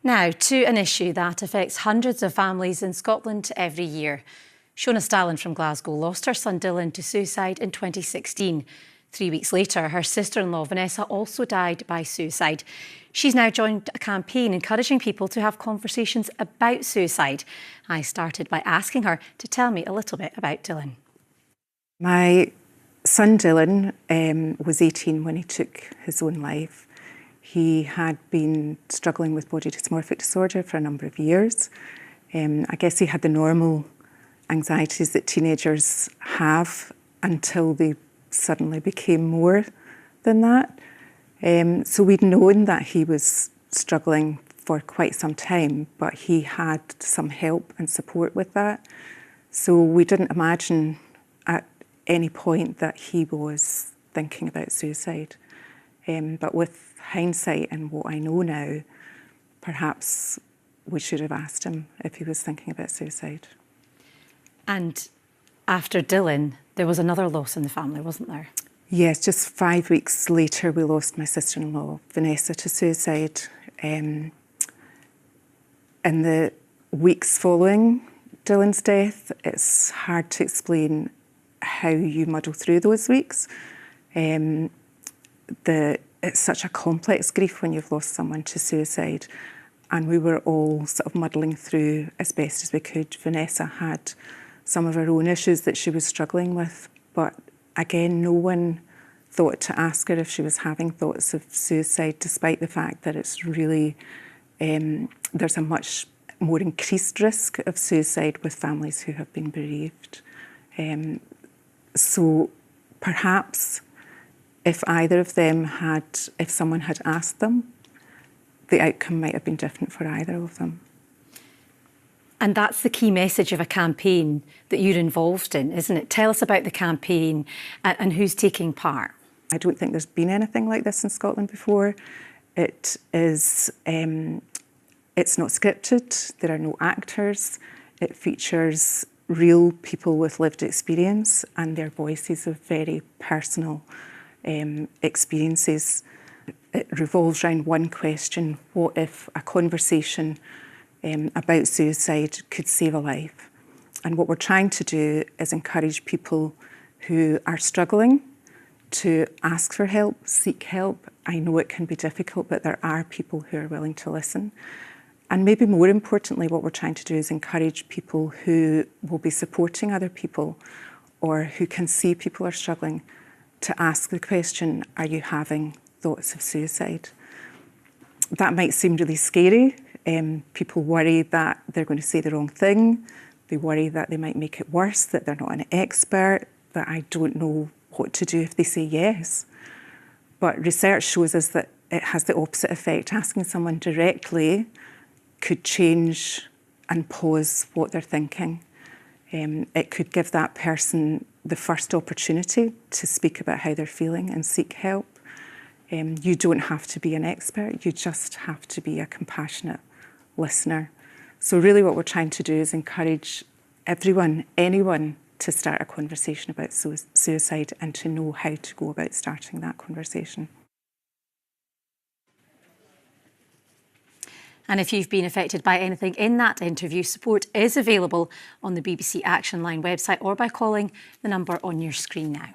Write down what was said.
Now, to an issue that affects hundreds of families in Scotland every year. Shona Stalin from Glasgow lost her son Dylan to suicide in 2016. 3 weeks later, her sister-in-law Vanessa also died by suicide. She's now joined a campaign encouraging people to have conversations about suicide. I started by asking her to tell me a little bit about Dylan. My son Dylan was 18 when he took his own life. He had been struggling with body dysmorphic disorder for a number of years. I guess he had the normal anxieties that teenagers have until they suddenly became more than that. So we'd known that he was struggling for quite some time, but he had some help and support with that. So we didn't imagine at any point that he was thinking about suicide. But with hindsight and what I know now, perhaps we should have asked him if he was thinking about suicide. And after Dylan, there was another loss in the family, wasn't there? Yes, just 5 weeks later, we lost my sister-in-law, Vanessa, to suicide. In the weeks following Dylan's death, it's hard to explain how you muddle through those weeks. It's such a complex grief when you've lost someone to suicide, and we were all sort of muddling through as best as we could. Vanessa had some of her own issues that she was struggling with, but again, no one thought to ask her if she was having thoughts of suicide, despite the fact that it's really, there's a much more increased risk of suicide with families who have been bereaved. So perhaps if either of them if someone had asked them, the outcome might have been different for either of them. And that's the key message of a campaign that you're involved in, isn't it? Tell us about the campaign and who's taking part. I don't think there's been anything like this in Scotland before. It is, it's not scripted, there are no actors. It features real people with lived experience and their voices of very personal experiences. It revolves around one question: what if a conversation about suicide could save a life? And what we're trying to do is encourage people who are struggling to ask for help, seek help. I know it can be difficult, but there are people who are willing to listen. And maybe more importantly, what we're trying to do is encourage people who will be supporting other people or who can see people are struggling to ask the question, are you having thoughts of suicide? That might seem really scary. People worry that they're going to say the wrong thing. They worry that they might make it worse, that they're not an expert, that I don't know what to do if they say yes. But research shows us that it has the opposite effect. Asking someone directly could change and pause what they're thinking. It could give that person the first opportunity to speak about how they're feeling and seek help. You don't have to be an expert, you just have to be a compassionate listener. So really what we're trying to do is encourage everyone, anyone, to start a conversation about suicide and to know how to go about starting that conversation. And if you've been affected by anything in that interview, support is available on the BBC Action Line website or by calling the number on your screen now.